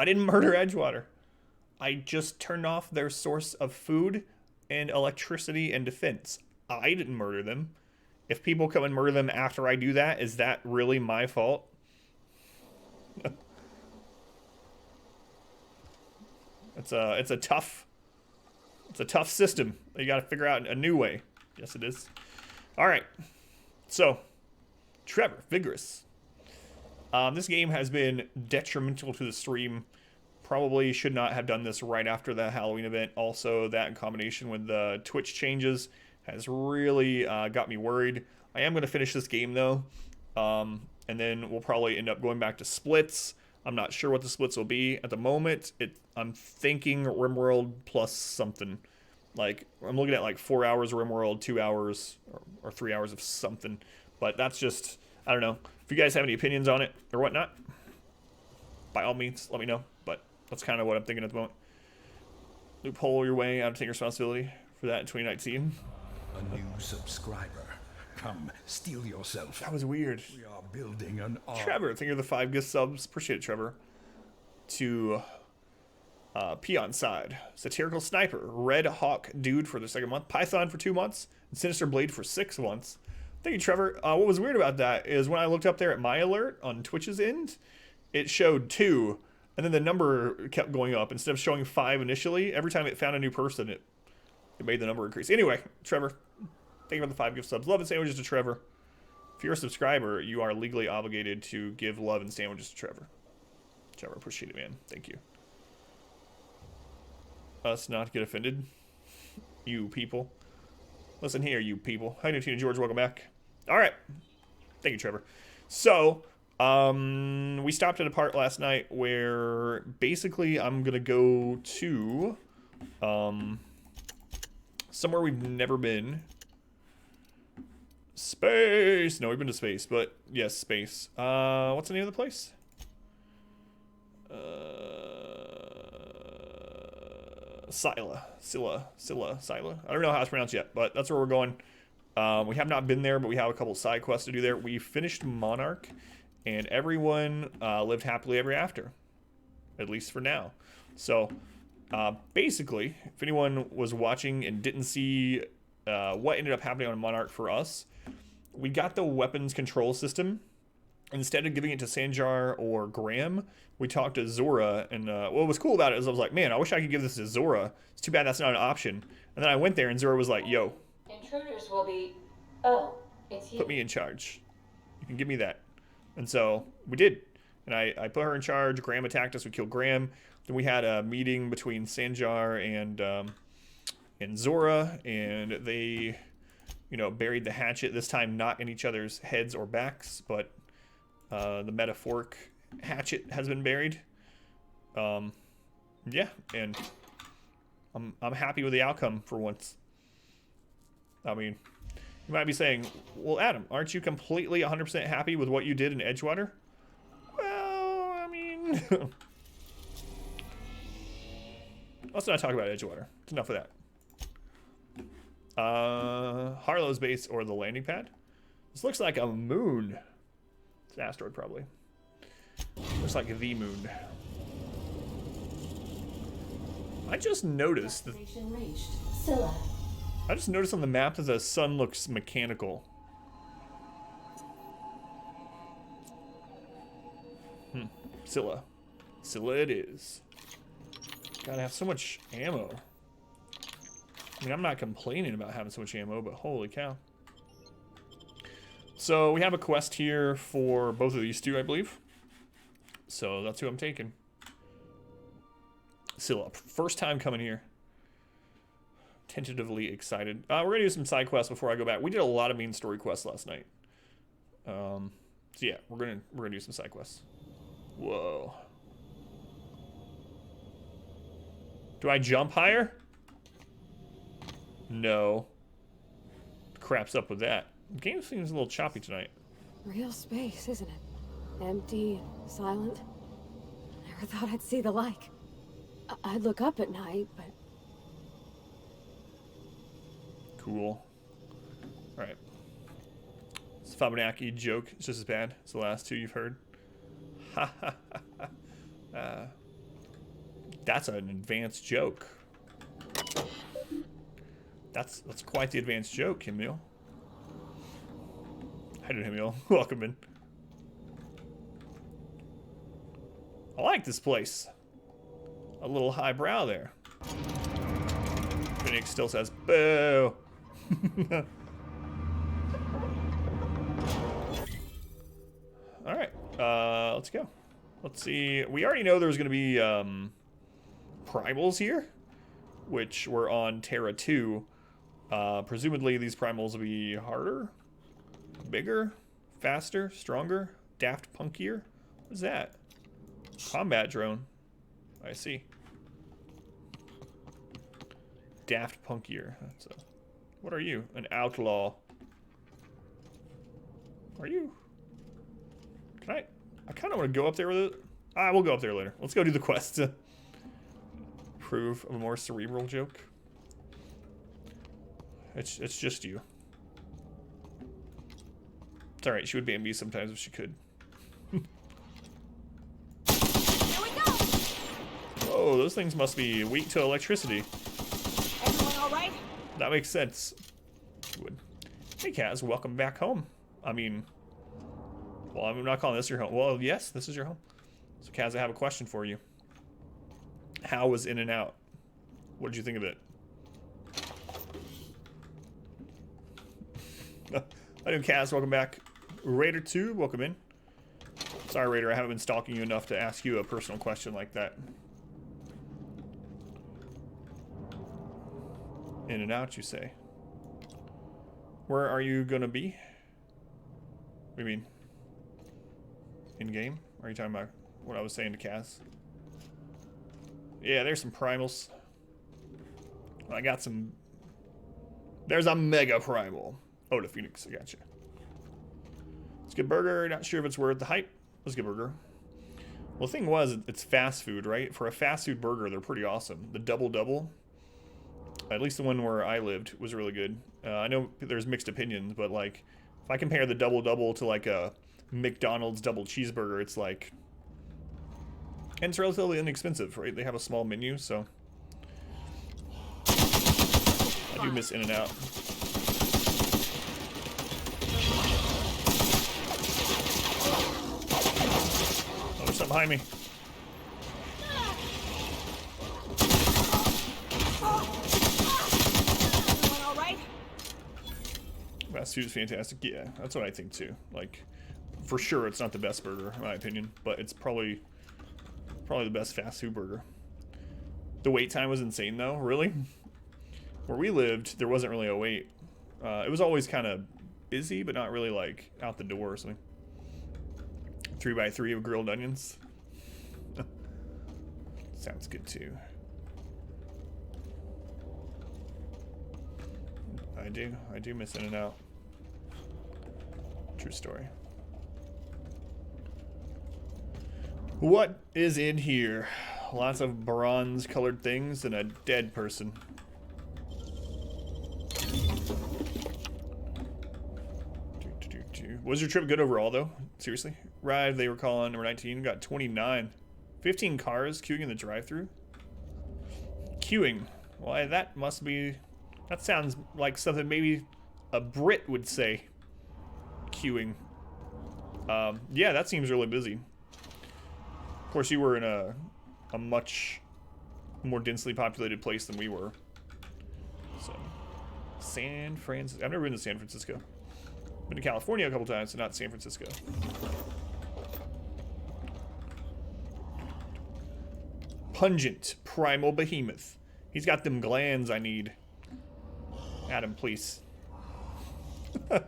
I didn't murder Edgewater. I just turned off their source of food and electricity and defense. I didn't murder them. If people come and murder them after I do that, is that really my fault? It's a tough system. You got to figure out a new way. Yes, it is. All right. So, Trevor, Vigorous. This game has been detrimental to the stream. Probably should not have done this right after the Halloween event. Also, that in combination with the Twitch changes has really got me worried. I am going to finish this game, though. And then we'll probably end up going back to splits. I'm not sure what the splits will be. At the moment, I'm thinking RimWorld plus something. Like, I'm looking at like 4 hours of RimWorld, 2 hours, or 3 hours of something. But that's just, I don't know. If you guys have any opinions on it or whatnot, by all means, let me know. But that's kind of what I'm thinking at the moment. Loophole your way out of taking responsibility for that in 2019. A new subscriber. Come, steel yourself. That was weird. We are building an army. Trevor, thank you for the 5 gift subs. Appreciate it, Trevor. To Peon Side, Satirical Sniper, Red Hawk Dude for the 2nd month, Python for 2 months, and Sinister Blade for 6 months. Thank you, Trevor. What was weird about that is when I looked up there at my alert on Twitch's end, it showed 2, and then the number kept going up. Instead of showing 5 initially, every time it found a new person, it made the number increase. Anyway, Trevor, thank you for the 5 gift subs. Love and sandwiches to Trevor. If you're a subscriber, you are legally obligated to give love and sandwiches to Trevor. Trevor, appreciate it, man. Thank you. Us not get offended. You people. Listen here, you people. Hi, Tina George. Welcome back. All right. Thank you, Trevor. So, we stopped at a part last night where basically I'm going to go to somewhere we've never been. Space. No, we've been to space, but yes, space. What's the name of the place? Scylla. I don't know how it's pronounced yet, but that's where we're going. We have not been there, but we have a couple side quests to do there. We finished Monarch, and everyone lived happily ever after, at least for now. So, basically, if anyone was watching and didn't see what ended up happening on Monarch for us, we got the weapons control system. Instead of giving it to Sanjar or Graham, we talked to Zora, and what was cool about it is I was like, man, I wish I could give this to Zora. It's too bad that's not an option. And then I went there, and Zora was like, yo. Intruders will be... Oh, it's you. Put me in charge. You can give me that. And so we did. And I put her in charge. Graham attacked us. We killed Graham. Then we had a meeting between Sanjar and Zora, and they, buried the hatchet. This time not in each other's heads or backs, but the metaphoric hatchet has been buried. Yeah, and I'm happy with the outcome for once. I mean, you might be saying, well, Adam, aren't you completely 100% happy with what you did in Edgewater? Well, I mean, let's not talk about Edgewater. It's enough of that. Harlow's base or the landing pad. This looks like a moon. It's an asteroid, probably. Looks like the moon. I just noticed that. I just noticed on the map that the sun looks mechanical. Scylla. Scylla it is. Gotta have so much ammo. I mean, I'm not complaining about having so much ammo, but holy cow. So we have a quest here for both of these two, I believe. So that's who I'm taking. Scylla, first time coming here. Tentatively excited. We're gonna do some side quests before I go back. We did a lot of main story quests last night. So yeah, we're gonna do some side quests. Whoa. Do I jump higher? No. Crap's up with that. The game seems a little choppy tonight. Real space, isn't it? Empty and silent. Never thought I'd see the like. I'd look up at night, but... Cool. Alright. It's a Fibonacci joke. It's just as bad as the last two you've heard. Ha ha ha ha. That's an advanced joke. That's quite the advanced joke, Himil. Hi, Himil. Welcome in. I like this place. A little highbrow there. Phoenix still says, boo. Alright, let's go. Let's see. We already know there's going to be primals here, which were on Terra 2. Presumably these primals will be harder, bigger, faster, stronger, daft punkier. What is that? Combat drone. I see. Daft punkier. That's a, what are you? An outlaw. Are you? Can I kind of want to go up there with it. We'll go up there later. Let's go do the quest to prove a more cerebral joke. It's just you. It's alright, she would ban me sometimes if she could. Whoa, those things must be weak to electricity. Everyone all right? That makes sense. Would. Hey, Kaz, welcome back home. I mean, well, I'm not calling this your home. Well, yes, this is your home. So, Kaz, I have a question for you. How was In and Out? What did you think of it? I do, Kaz, welcome back. Raider 2, welcome in. Sorry, Raider, I haven't been stalking you enough to ask you a personal question like that. In and Out, you say. Where are you gonna be? What do you mean? In-game? Or are you talking about what I was saying to Kaz? Yeah, there's some primals. I got some... There's a mega primal. Oh, the Phoenix, I gotcha. Let's get burger. Not sure if it's worth the hype. Let's get burger. Well, the thing was, it's fast food, right? For a fast food burger, they're pretty awesome. The double-double, at least the one where I lived, was really good. I know there's mixed opinions, but like, if I compare the double-double to like a McDonald's double cheeseburger, it's like... And it's relatively inexpensive, right? They have a small menu, so... I do miss In and Out. Oh, there's something behind me. Everyone all right? Fast food is fantastic. Yeah, that's what I think too. Like, for sure, it's not the best burger, in my opinion, but it's probably the best fast food burger. The wait time was insane, though. Really, where we lived, there wasn't really a wait. It was always kind of busy, but not really like out the door or something. 3x3 of grilled onions. Sounds good too. I do miss In and Out. True story. What is in here? Lots of bronze colored things and a dead person. Was your trip good overall though? Seriously? Ride they were calling number 19, got 29. 15 cars queuing in the drive-thru. Queuing. Why, that must be... That sounds like something maybe a Brit would say. Queuing. Yeah, that seems really busy. Of course, you were in a much more densely populated place than we were. So, San Francisco. I've never been to San Francisco. Been to California a couple times, but not San Francisco. Pungent primal behemoth. He's got them glands I need. Adam, please. Throw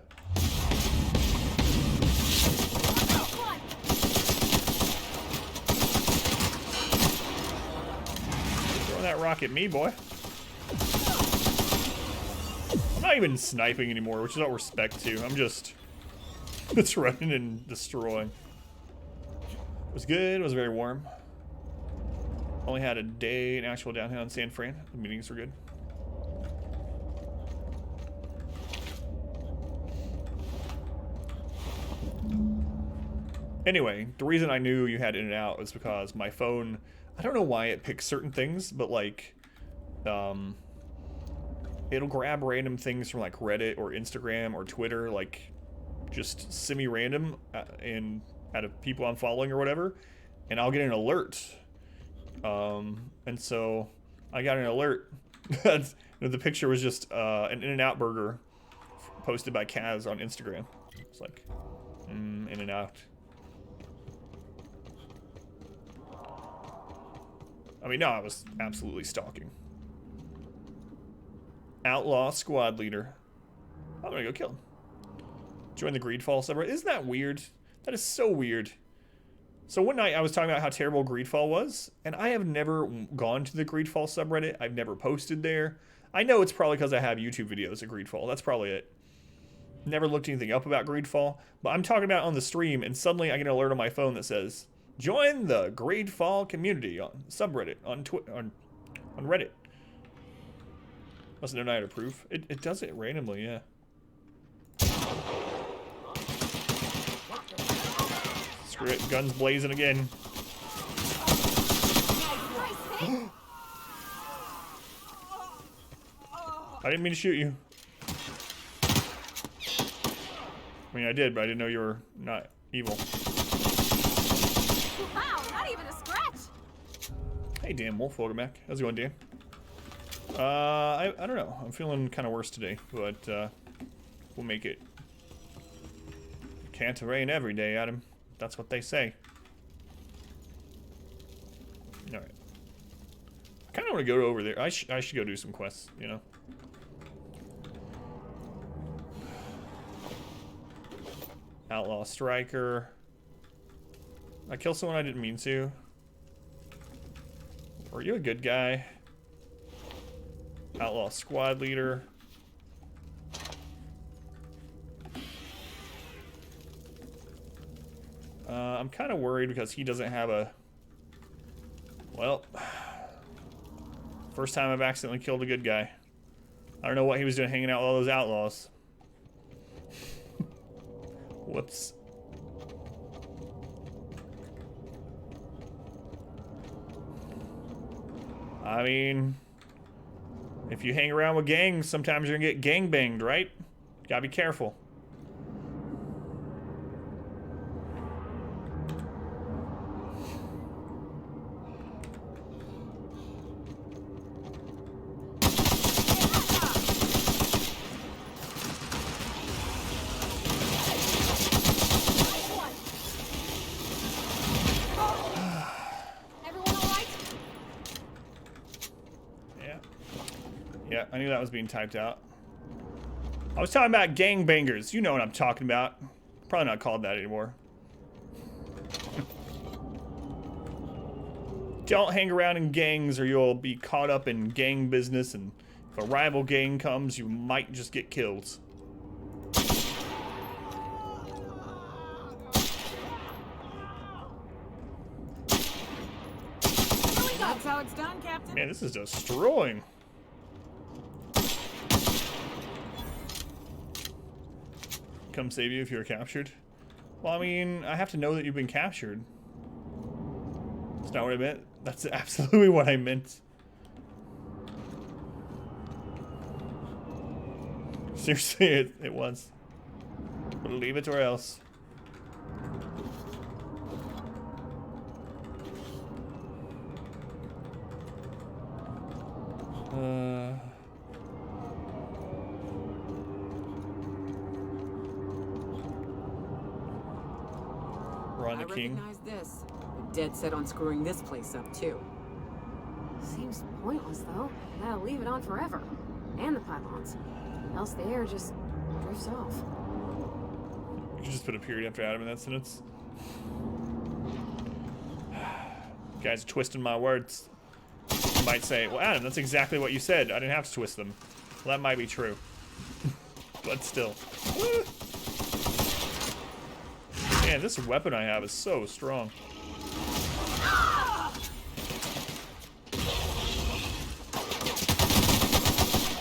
that rock at me, boy. I'm not even sniping anymore, which is all respect to. I'm just running and destroying. It was good. It was very warm. Only had a day in actual downtown in San Fran. The meetings were good. Anyway, the reason I knew you had In and Out was because my phone, I don't know why it picks certain things, but like, it'll grab random things from like Reddit or Instagram or Twitter, like just semi-random and out of people I'm following or whatever, and I'll get an alert. And so I got an alert. The picture was just an In-N-Out burger posted by Kaz on Instagram. It's like, In-N-Out. I mean, no, I was absolutely stalking. Outlaw squad leader. I'm gonna go kill him. Join the Greedfall subreddit. Isn't that weird? That is so weird. So one night I was talking about how terrible Greedfall was, and I have never gone to the Greedfall subreddit. I've never posted there. I know it's probably because I have YouTube videos of Greedfall. That's probably it. Never looked anything up about Greedfall, but I'm talking about it on the stream, and suddenly I get an alert on my phone that says, "Join the Greedfall community on subreddit on Reddit." Must have known I had to proof. It does it randomly, yeah. Screw it, guns blazing again. I didn't mean to shoot you. I mean, I did, but I didn't know you were not evil. Wow, not even a scratch. Hey, Dan Wolf, welcome back. How's it going, Dan? I don't know. I'm feeling kind of worse today, but we'll make it. Can't rain every day, Adam. That's what they say. All right. I kind of want to go over there. I should go do some quests, you know. Outlaw striker. I killed someone I didn't mean to. Are you a good guy? Outlaw squad leader. I'm kind of worried because he doesn't have a... Well, first time I've accidentally killed a good guy. I don't know what he was doing hanging out with all those outlaws. Whoops. I mean, if you hang around with gangs, sometimes you're gonna get gang banged, right? Gotta be careful. Yeah, I knew that was being typed out. I was talking about gangbangers. You know what I'm talking about. Probably not called that anymore. Don't hang around in gangs or you'll be caught up in gang business, and if a rival gang comes, you might just get killed. That's how it's done, Captain. Man, this is destroying. Come save you if you're captured. Well, I mean, I have to know that you've been captured. That's not what I meant. That's absolutely what I meant. Seriously, it was. Believe it or else. Ron the King. I recognize this. They're dead set on screwing this place up, too. Seems pointless, though. That'll leave it on forever. And the pylons. Else the air just drifts off. You could just put a period after Adam in that sentence. You guys are twisting my words. You might say, well, Adam, that's exactly what you said. I didn't have to twist them. Well, that might be true. But still. Man, this weapon I have is so strong.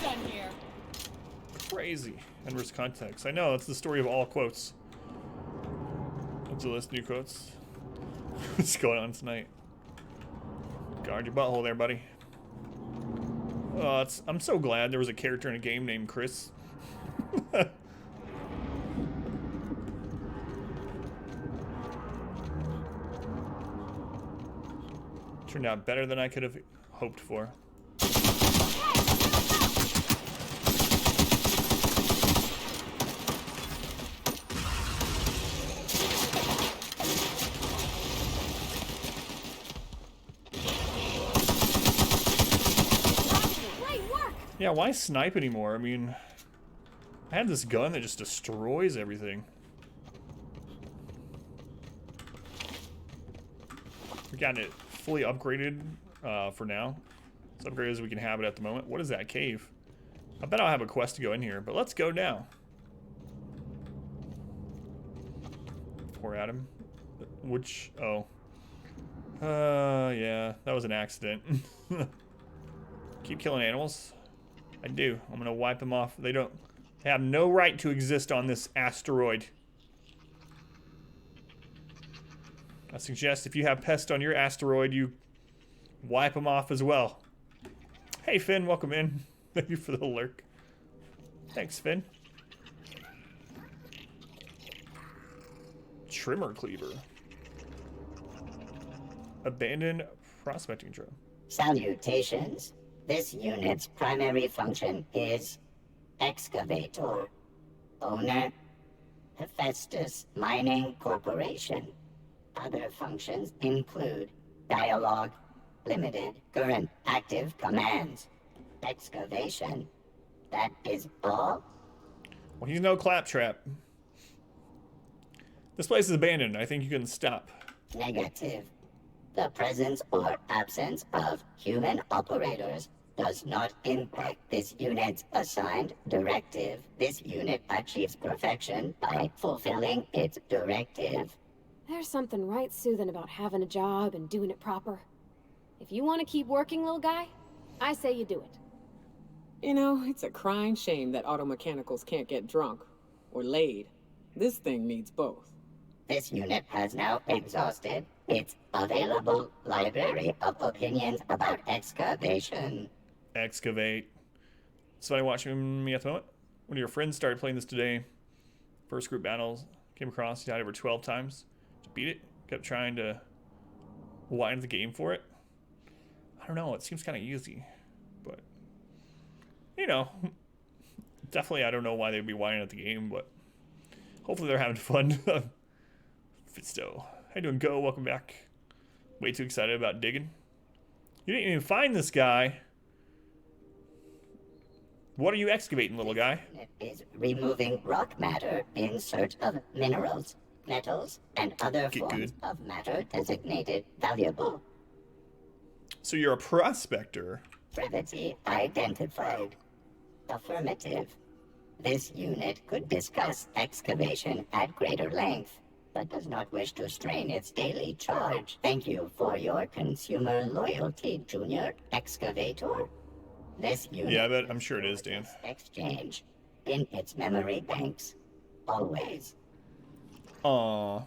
Done here. Crazy. Inverse context. I know, that's the story of all quotes. What's the list? New quotes? What's going on tonight? Guard your butthole there, buddy. Oh, I'm so glad there was a character in a game named Chris. Turned out better than I could have hoped for. Yeah, why snipe anymore? I mean, I had this gun that just destroys everything. We got it fully upgraded for now. As upgraded as we can have it at the moment. What is that cave? I bet I'll have a quest to go in here, but let's go now. Poor Adam. Which, oh. Yeah, that was an accident. Keep killing animals. I do. I'm gonna wipe them off. They have no right to exist on this asteroid. I suggest if you have pests on your asteroid, you wipe them off as well. Hey Finn, welcome in. Thank you for the lurk. Thanks, Finn. Trimmer cleaver. Abandoned prospecting drone. Salutations. This unit's primary function is excavator. Owner, Hephaestus Mining Corporation. Other functions include dialogue, limited, current, active commands, excavation. That is all? Well, he's no claptrap. This place is abandoned. I think you can stop. Negative. The presence or absence of human operators does not impact this unit's assigned directive. This unit achieves perfection by fulfilling its directive. There's something right soothing about having a job and doing it proper. If you want to keep working, little guy, I say you do it. You know, it's a crying shame that auto mechanicals can't get drunk or laid. This thing needs both. This unit has now exhausted its available library of opinions about excavation. Excavate. Somebody watching me at the moment? One of your friends started playing this today. First group battles. Came across, he died over 12 times. To beat it. Kept trying to wind the game for it. I don't know, it seems kind of easy. But, you know, definitely I don't know why they'd be winding at the game, but hopefully they're having fun. Fitsto. How you doing, Go? Welcome back. Way too excited about digging. You didn't even find this guy. What are you excavating, little guy? It is removing rock matter in search of minerals, metals, and other forms of matter designated valuable. So you're a prospector. Brevity identified. Affirmative. This unit could discuss excavation at greater length, but does not wish to strain its daily charge. Thank you for your consumer loyalty, Junior Excavator. This unit, yeah, I'm sure it is, Dan. Exchange in its memory banks, always. Aww.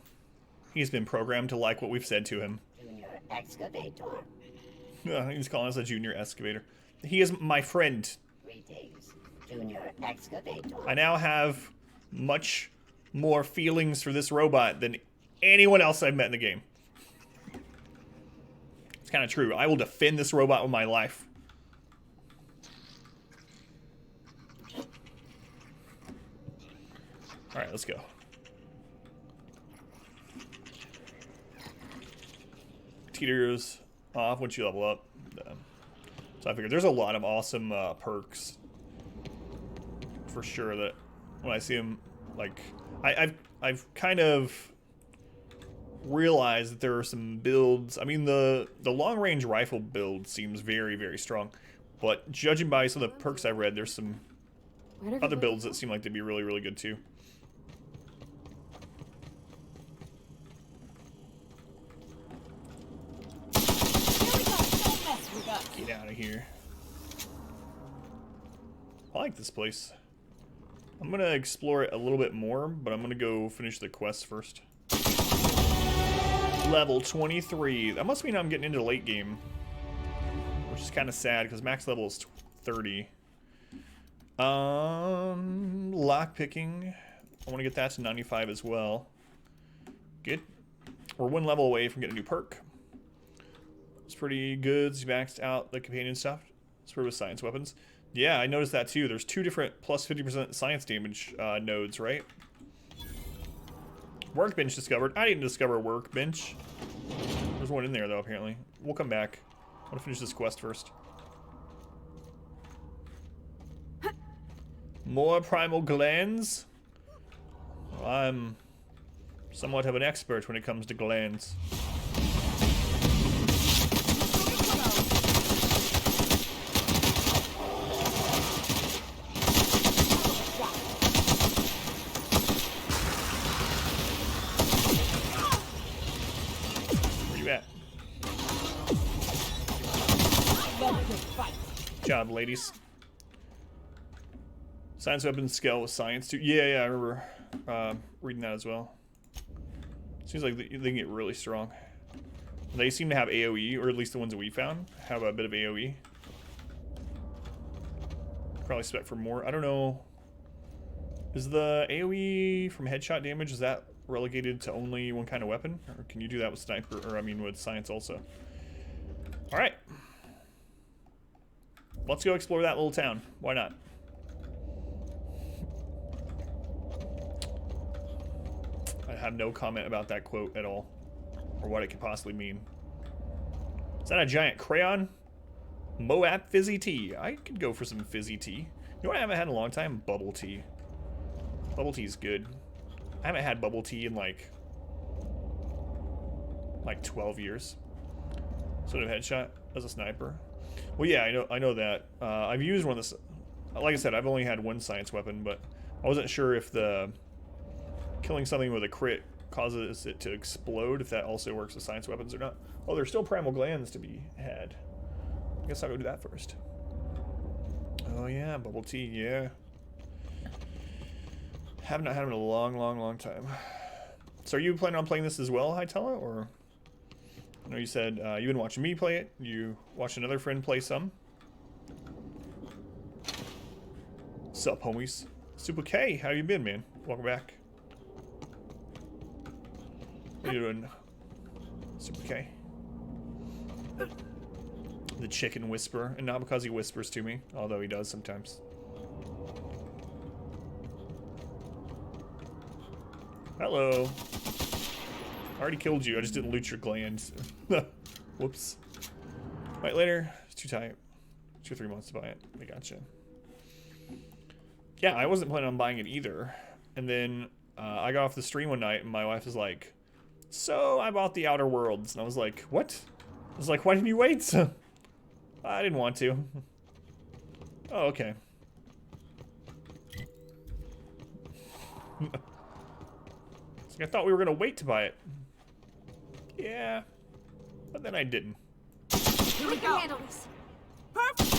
He's been programmed to like what we've said to him. Junior Excavator. He's calling us a junior excavator. He is my friend. Greetings, Junior Excavator. I now have much more feelings for this robot than anyone else I've met in the game. It's kind of true. I will defend this robot with my life. Alright, let's go. Teeters off once you level up. So I figured there's a lot of awesome perks. For sure that when I see them, like, I've kind of realized that there are some builds. I mean, the long-range rifle build seems very, very strong. But judging by some of the perks I've read, there's some other builds that seem like they'd be really, really good too. Get out of here. I like this place. I'm gonna explore it a little bit more, but I'm gonna go finish the quest first. Level 23. That must mean I'm getting into late game. which is kind of sad because max level is 30. Lock picking. I want to get that to 95 as well. Good. We're 1 level away from getting a new perk. It's pretty good. You maxed out the companion stuff. It's for with science weapons. Yeah, I noticed that too. There's 2 different plus 50% science damage nodes, right? Workbench discovered. I didn't discover a workbench. There's one in there though, apparently. We'll come back. I want to finish this quest first. More primal glands. Well, I'm somewhat of an expert when it comes to glands. Where you at? Good job, ladies. Science weapons scale with science too. Yeah, I remember reading that as well. Seems like they can get really strong. They seem to have AoE, or at least the ones that we found have a bit of AoE. Probably spec for more. I don't know. Is the AoE from headshot damage, is that relegated to only one kind of weapon? Or can you do that with sniper, or I mean with science also? Alright. Let's go explore that little town. Why not? I have no comment about that quote at all, or what it could possibly mean. Is that a giant crayon? Moab fizzy tea. I could go for some fizzy tea. You know what I haven't had in a long time? Bubble tea. Bubble tea is good. I haven't had bubble tea in like 12 years. Sort of headshot as a sniper. Well, yeah, I know that. I've used one of this. Like I said, I've only had one science weapon, but I wasn't sure if the killing something with a crit causes it to explode, if that also works with science weapons or not. Oh, there's still primal glands to be had. I guess I'll go do that first. Oh yeah, bubble tea, yeah. Have not had them in a long time. So are you planning on playing this as well, Hytella, or? I know you said you've been watching me play it. You watched another friend play some. Sup, homies? Super K, how you been, man? Welcome back. How you doing, Super K? The chicken whisperer, and not because he whispers to me, although he does sometimes. Hello. I already killed you, I just didn't loot your glands. Whoops. Right, later. It's too tight. 2 or 3 months to buy it. I gotcha. Yeah, I wasn't planning on buying it either. And then I got off the stream one night and my wife was like, so I bought the Outer Worlds. And I was like, what? I was like, why didn't you wait? I didn't want to. Oh, okay. I thought we were gonna wait to buy it. Yeah, but then I didn't. Here we go. Handle this. Perfect.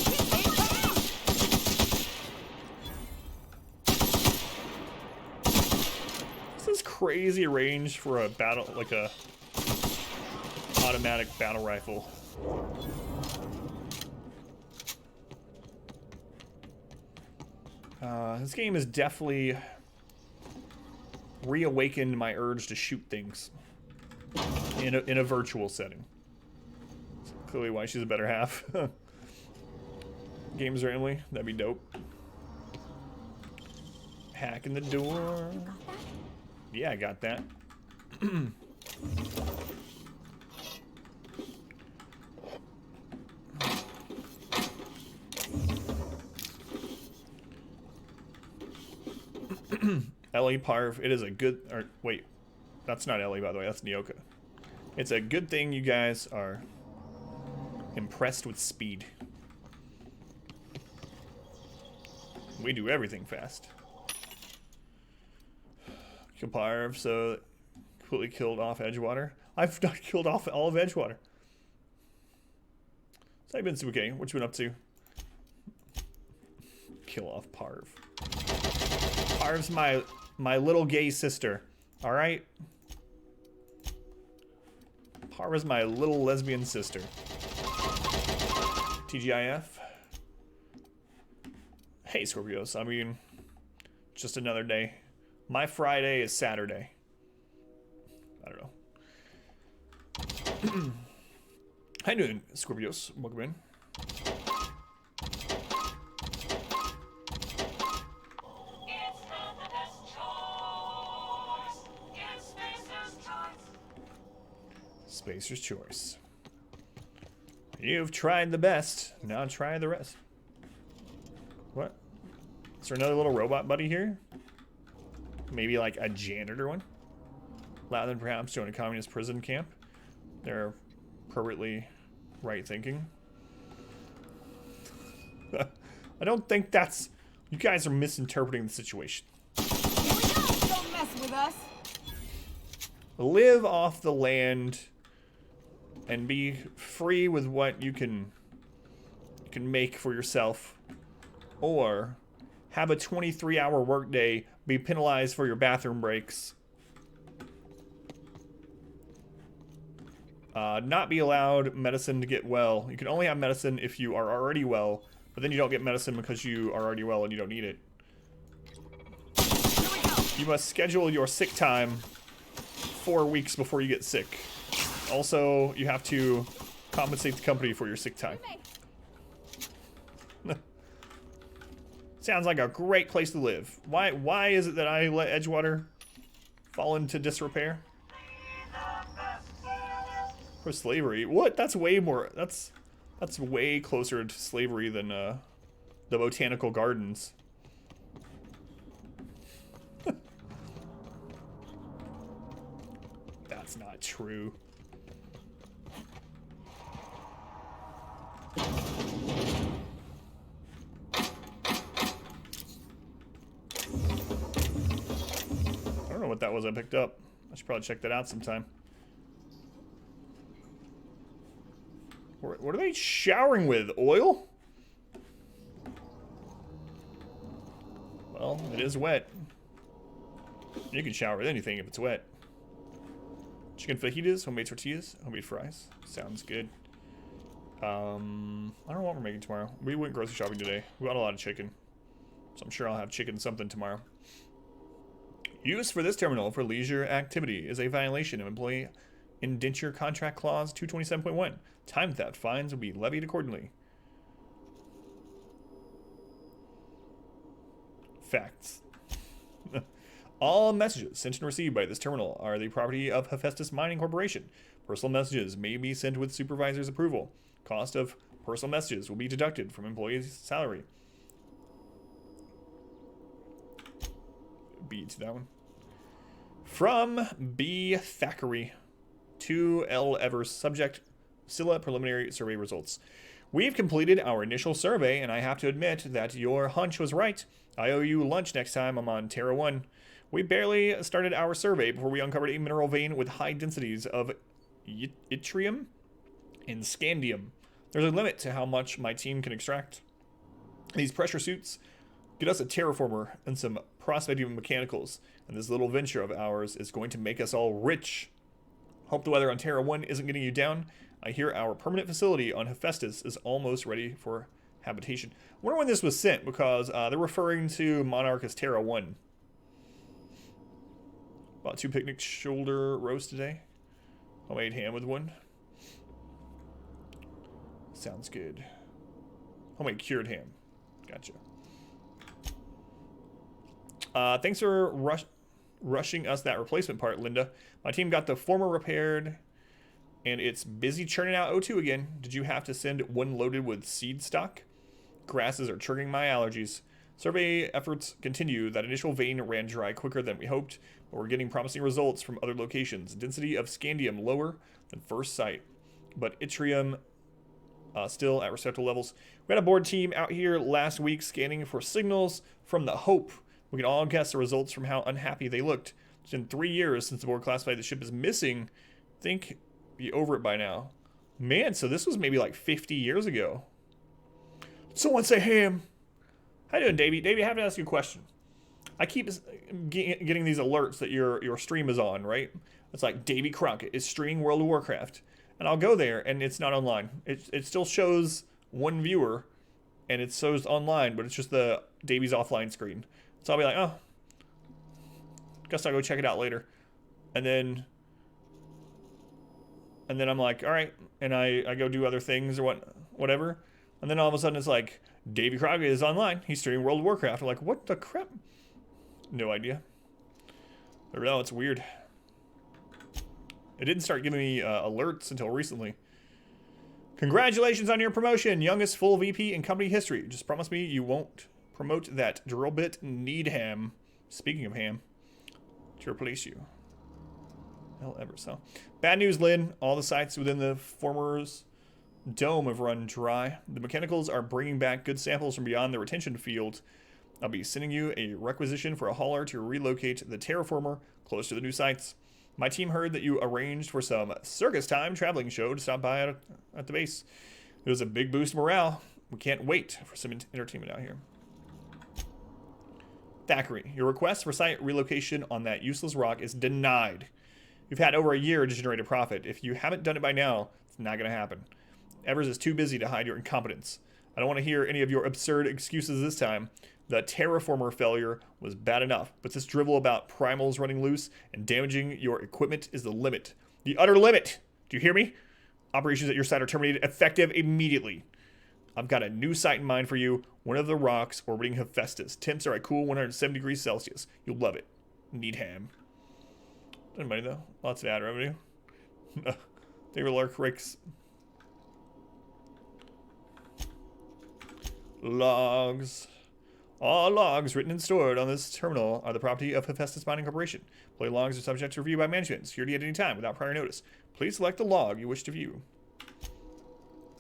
This is crazy range for a battle, like a automatic battle rifle. This game has definitely reawakened my urge to shoot things in a virtual setting. That's clearly why she's a better half. Games randomly, that'd be dope. Hacking the door. Yeah, I got that. Ellie Parv, it is a good, or wait, that's not Ellie by the way, that's Nyoka. It's a good thing you guys are impressed with speed. We do everything fast. Kill Parv, so completely killed off Edgewater. I've not killed off all of Edgewater. So I've been super okay. What you been up to? Kill off Parv. Parv's my little gay sister. All right. Parv is my little lesbian sister. TGIF. Hey, Scorpios. I mean, just another day. My Friday is Saturday. I don't know. How you doing, Scorpios? Welcome in. Spacer's choice. You've tried the best. Now try the rest. What? Is there another little robot buddy here? Maybe like a janitor one? Rather than perhaps join a communist prison camp. They're appropriately right thinking. I don't think that's... You guys are misinterpreting the situation. Here we go. Don't mess with us. Live off the land and be free with what you can make for yourself, or have a 23-hour workday, be penalized for your bathroom breaks, not be allowed medicine to get well. You can only have medicine if you are already well, but then you don't get medicine because you are already well and you don't need it. Here we go. You must schedule your sick time 4 weeks before you get sick. Also, you have to compensate the company for your sick time. Sounds like a great place to live. Why is it that I let Edgewater fall into disrepair? For slavery? What? That's way more. That's way closer to slavery than the botanical gardens. That's not true. I don't know what that was I picked up. I should probably check that out sometime. What are they showering with? Oil? Well, it is wet. You can shower with anything if it's wet. Chicken fajitas, homemade tortillas, homemade fries. Sounds good. I don't know what we're making tomorrow. We went grocery shopping today. We bought a lot of chicken. So I'm sure I'll have chicken something tomorrow. Use for this terminal for leisure activity is a violation of employee indenture contract clause 227.1. Time theft fines will be levied accordingly. Facts. All messages sent and received by this terminal are the property of Hephaestus Mining Corporation. Personal messages may be sent with supervisor's approval. Cost of personal messages will be deducted from employee's salary. B to that one. From B. Thackeray to L. Evers. Subject, Scylla preliminary survey results. We've completed our initial survey, and I have to admit that your hunch was right. I owe you lunch next time I'm on Terra 1. We barely started our survey before we uncovered a mineral vein with high densities of yttrium and scandium. There's a limit to how much my team can extract. These pressure suits get us a terraformer and some prospective mechanicals, and this little venture of ours is going to make us all rich. Hope the weather on Terra 1 isn't getting you down. I hear our permanent facility on Hephaestus is almost ready for habitation. I wonder when this was sent, because they're referring to Monarch as Terra 1. Bought 2 picnic shoulder roast today. Homemade ham with one. Sounds good. Homemade cured ham. Gotcha. Thanks for rushing us that replacement part, Linda. My team got the former repaired, and it's busy churning out O2 again. Did you have to send one loaded with seed stock? Grasses are triggering my allergies. Survey efforts continue. That initial vein ran dry quicker than we hoped, but we're getting promising results from other locations. Density of scandium lower than first sight, but yttrium still at respectable levels. We had a board team out here last week scanning for signals from the Hope. We can all guess the results from how unhappy they looked. It's been 3 years since the board classified the ship as missing. Think be over it by now. Man, so this was maybe like 50 years ago. Someone say ham. How you doing, Davey? Davey, I have to ask you a question. I keep getting these alerts that your stream is on, right? It's like Davey Crockett is streaming World of Warcraft. And I'll go there and it's not online. It still shows one viewer, and it shows online, but it's just the Davies offline screen. So I'll be like, oh, guess I'll go check it out later. And then I'm like, all right, and I go do other things or whatever. And then all of a sudden it's like, Davy Crockett is online. He's streaming World of Warcraft. I'm like, what the crap? No idea. But no, it's weird. It didn't start giving me alerts until recently. Congratulations on your promotion, youngest full VP in company history. Just promise me you won't promote that drill bit Needham. Speaking of ham, to replace you. Hell ever so. Bad news, Lynn. All the sites within the former's dome have run dry. The mechanicals are bringing back good samples from beyond the retention field. I'll be sending you a requisition for a hauler to relocate the terraformer close to the new sites. My team heard that you arranged for some circus time traveling show to stop by at the base. It was a big boost of morale. We can't wait for some entertainment out here. Thackeray, your request for site relocation on that useless rock is denied. You've had over a year to generate a profit. If you haven't done it by now, it's not going to happen. Evers is too busy to hide your incompetence. I don't want to hear any of your absurd excuses this time. The terraformer failure was bad enough, but this drivel about primals running loose and damaging your equipment is the limit. The utter limit! Do you hear me? Operations at your site are terminated effective immediately. I've got a new site in mind for you, one of the rocks orbiting Hephaestus. Temps are a cool 107 degrees Celsius. You'll love it. Needham. Doesn't money though. Lots of ad revenue. David Lurk rakes. Logs. All logs written and stored on this terminal are the property of Hephaestus Mining Corporation. Employee logs are subject to review by management and security at any time without prior notice. Please select the log you wish to view.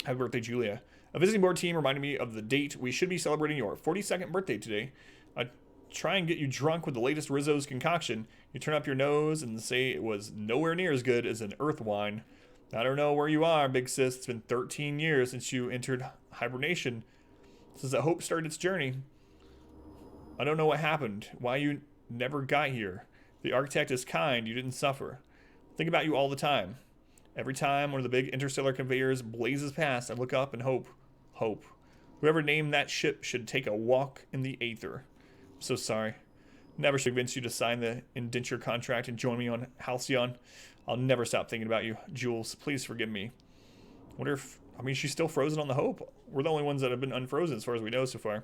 Happy birthday, Julia. A visiting board team reminded me of the date we should be celebrating your 42nd birthday today. I try and get you drunk with the latest Rizzo's concoction. You turn up your nose and say it was nowhere near as good as an earth wine. I don't know where you are, big sis. It's been 13 years since you entered hibernation. Since the Hope started its journey. I don't know what happened, why you never got here. The architect is kind, you didn't suffer. Think about you all the time. Every time one of the big interstellar conveyors blazes past, I look up and hope. Whoever named that ship should take a walk in the aether. I'm so sorry. Never should convince you to sign the indenture contract and join me on Halcyon. I'll never stop thinking about you. Jules, please forgive me. Wonder if, she's still frozen on the Hope. We're the only ones that have been unfrozen as far as we know so far.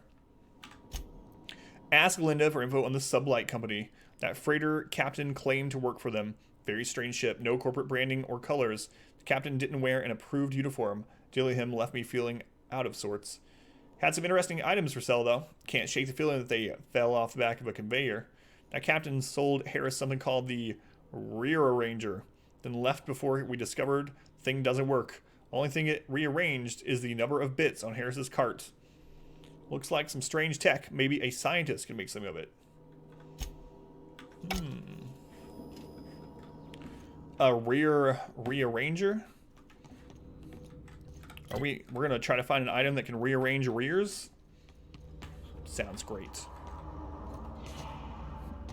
Ask Linda for info on the Sublight Company. That freighter captain claimed to work for them. Very strange ship. No corporate branding or colors. The captain didn't wear an approved uniform. Dealing with him left me feeling out of sorts. Had some interesting items for sale, though. Can't shake the feeling that they fell off the back of a conveyor. That captain sold Harris something called the Rear Arranger, then left before we discovered the thing doesn't work. Only thing it rearranged is the number of bits on Harris's cart. Looks like some strange tech. Maybe a scientist can make something of it. A rearranger? We're gonna try to find an item that can rearrange rears? Sounds great.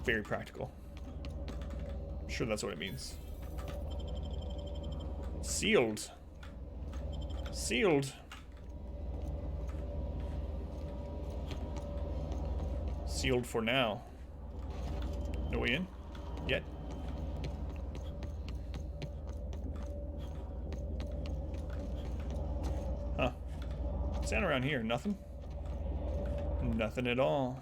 Very practical. I'm sure that's what it means. Sealed. Sealed. Sealed for now. No way in? Yet? Huh. Stand around here. Nothing? Nothing at all.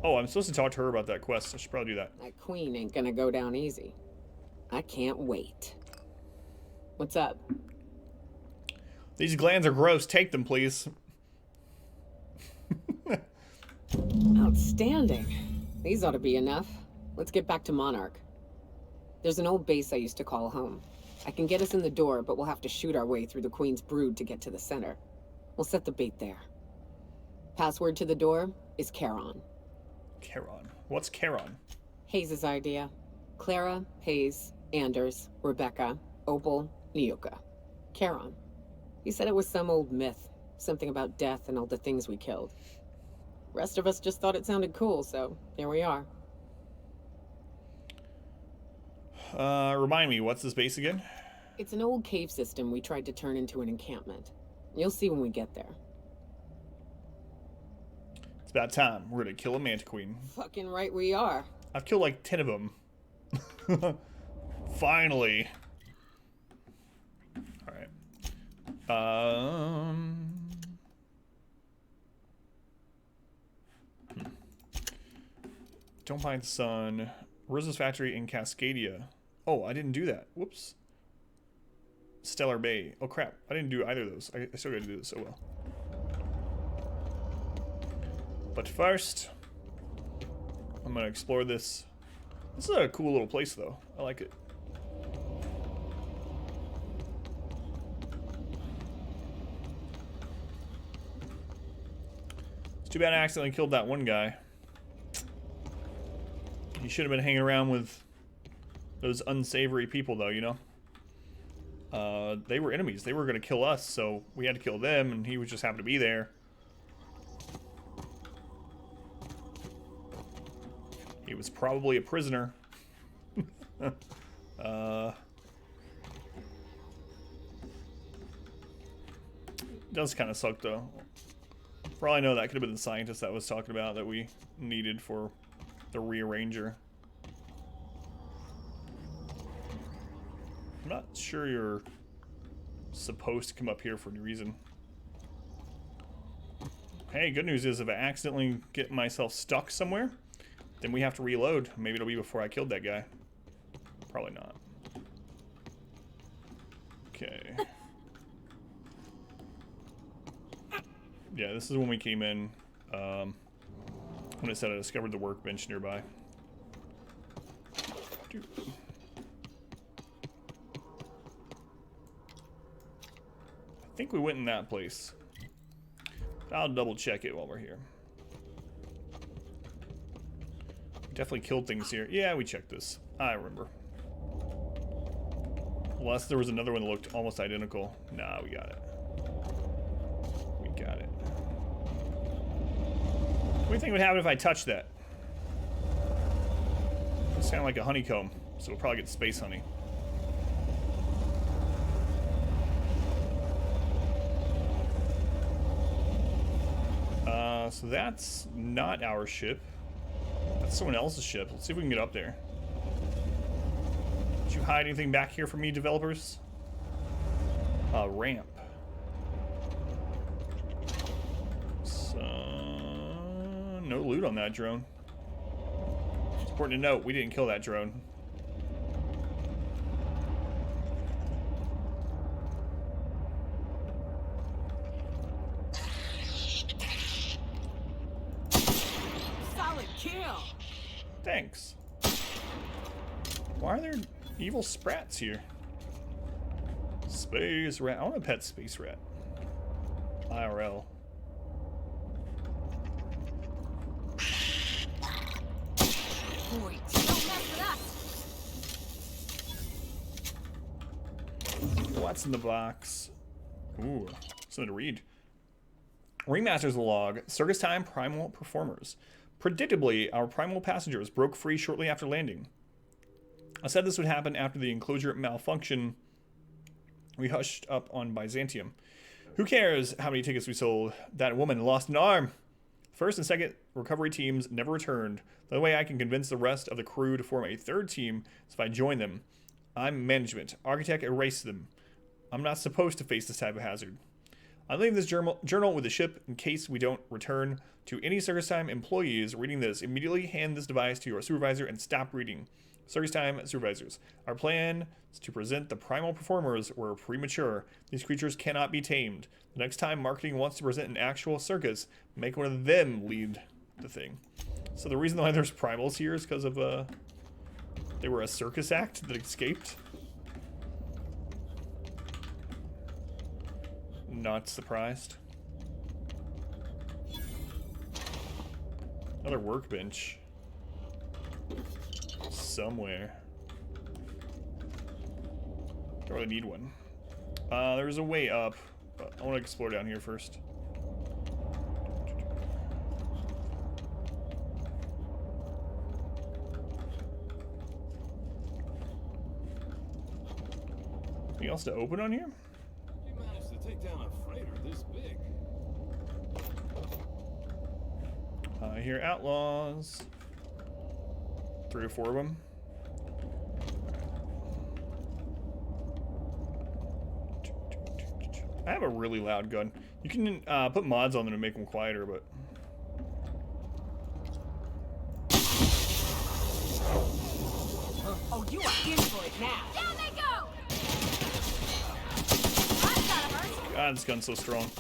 Oh, I'm supposed to talk to her about that quest. I should probably do that. That queen ain't gonna go down easy. I can't wait. What's up? These glands are gross. Take them, please. Outstanding. These ought to be enough. Let's get back to Monarch. There's an old base I used to call home. I can get us in the door, but we'll have to shoot our way through the Queen's brood to get to the center. We'll set the bait there. Password to the door is Charon. Charon. What's Charon? Hayes' idea. Clara, Hayes, Anders, Rebecca, Opal, Nyoka. Charon. He said it was some old myth. Something about death and all the things we killed. Rest of us just thought it sounded cool, so here we are. Remind me, what's this base again? It's an old cave system we tried to turn into an encampment. You'll see when we get there. It's about time. We're gonna kill a manta queen. Fucking right we are. I've killed like 10 of them. Finally. Alright. Don't Mind Sun. Rosa's Factory in Cascadia. Oh, I didn't do that. Whoops. Stellar Bay. Oh crap. I didn't do either of those. I still gotta do this. Oh well. But first, I'm gonna explore this. This is a cool little place though. I like it. It's too bad I accidentally killed that one guy. He should have been hanging around with those unsavory people though, you know? They were enemies. They were gonna kill us, so we had to kill them, and he was just happened to be there. He was probably a prisoner. Does kind of suck though. For all I know, that could have been the scientist that was talking about that we needed for the rearranger. I'm not sure you're supposed to come up here for any reason. Hey, good news is if I accidentally get myself stuck somewhere, then we have to reload. Maybe it'll be before I killed that guy. Probably not. Okay. Yeah, this is when we came in. When it said I discovered the workbench nearby. Dude. I think we went in that place. I'll double check it while we're here. Definitely killed things here. Yeah, we checked this. I remember. Unless there was another one that looked almost identical. Nah, we got it. We got it. What do you think would happen if I touched that? It sounded like a honeycomb, so we'll probably get space honey. So that's not our ship. That's someone else's ship. Let's see if we can get up there. Did you hide anything back here for me, developers? Ramp. So, no loot on that drone. It's important to note, we didn't kill that drone. Thanks. Why are there evil sprats here? Space rat. I want to pet space rat. IRL. Boy, don't mess with us. What's in the box? Ooh, something to read. Ringmaster's log. Circus time primal performers. Predictably, our primal passengers broke free shortly after landing. I said this would happen after the enclosure malfunction. We hushed up on Byzantium. Who cares how many tickets we sold? That woman lost an arm. First and second recovery teams never returned. The only way I can convince the rest of the crew to form a third team is if I join them. I'm management. Architect erased them. I'm not supposed to face this type of hazard. I'm leaving this journal with the ship in case we don't return. To any Circus Time employees reading this, immediately hand this device to your supervisor and stop reading. Circus Time supervisors. Our plan is to present the primal performers were premature. These creatures cannot be tamed. The next time marketing wants to present an actual circus, make one of them lead the thing. So the reason why there's primals here is because of they were a circus act that escaped. Not surprised. Another workbench. Somewhere. Don't really need one. There's a way up. But I want to explore down here first. Anything else to open on here? You managed to take down a freighter, didn't I hear outlaws. 3 or 4 of them. I have a really loud gun. You can put mods on them to make them quieter, but... Oh, you are in for it now. Down they go! God, this gun's so strong.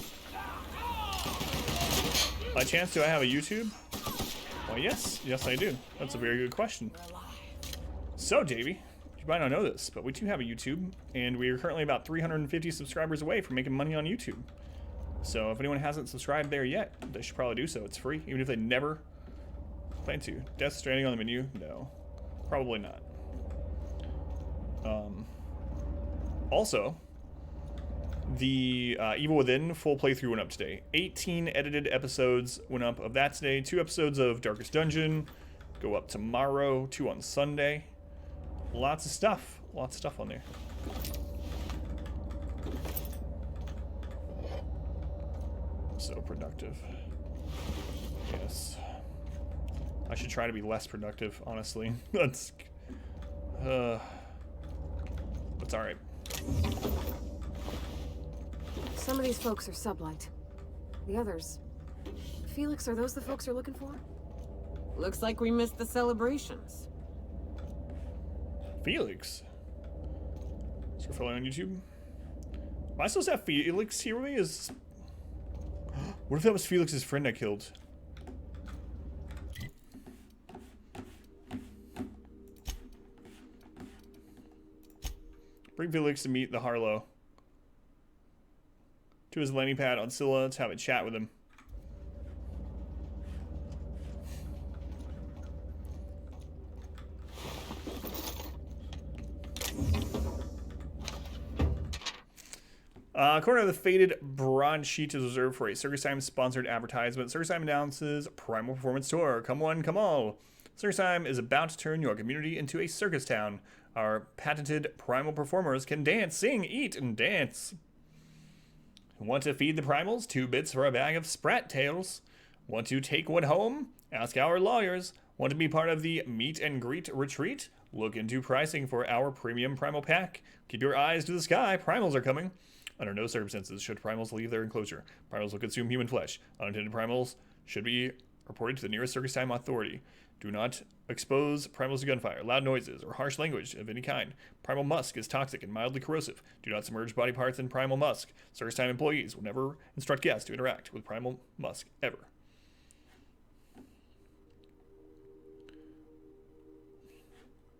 By chance, do I have a YouTube? Well, yes. Yes, I do. That's a very good question. So, Davey, you might not know this, but we do have a YouTube, and we are currently about 350 subscribers away from making money on YouTube. So if anyone hasn't subscribed there yet, they should probably do so. It's free, even if they never plan to. Death Stranding on the menu? No. Probably not. Also, the Evil Within full playthrough went up today. 18 edited episodes went up of that today. 2 episodes of Darkest Dungeon go up tomorrow. 2 on Sunday. Lots of stuff. Lots of stuff on there. So productive. Yes. I should try to be less productive, honestly. That's... It's alright. Some of these folks are sublight. The others... Felix, are those the folks you're looking for? Looks like we missed the celebrations. Felix? Is your fellow on YouTube? Am I supposed to have Felix here with me? Is... What if that was Felix's friend I killed? Bring Felix to meet the Harlow. To his landing pad on Scylla to have a chat with him. Corner of the faded bronze sheet is reserved for a Circus Time sponsored advertisement. Circus Time announces Primal Performance Tour. Come one, come all. Circus Time is about to turn your community into a circus town. Our patented primal performers can dance, sing, eat, and dance. Want to feed the primals? 2 bits for a bag of sprat tails. Want to take one home? Ask our lawyers. Want to be part of the meet and greet retreat? Look into pricing for our premium primal pack. Keep your eyes to the sky. Primals are coming. Under no circumstances should primals leave their enclosure. Primals will consume human flesh. Unintended primals should be reported to the nearest Circus Time authority. Do not expose primals to gunfire, loud noises, or harsh language of any kind. Primal musk is toxic and mildly corrosive. Do not submerge body parts in primal musk. Circus Time employees will never instruct guests to interact with primal musk ever.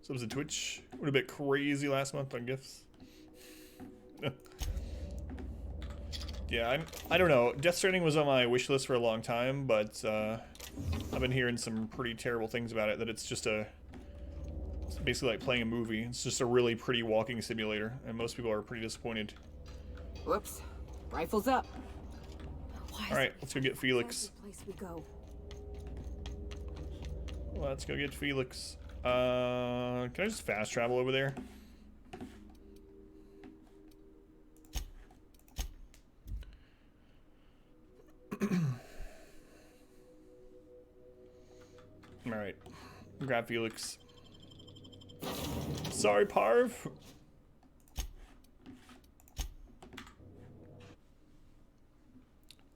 Subs to Twitch went a bit crazy last month on gifts. Yeah, I don't know. Death Stranding was on my wish list for a long time, but I've been hearing some pretty terrible things about it. That it's basically like playing a movie. It's just a really pretty walking simulator, and most people are pretty disappointed. Whoops. Rifles up. All right, let's go get Felix. Place we go. Let's go get Felix. Can I just fast travel over there? Alright. Grab Felix. Sorry, Parv.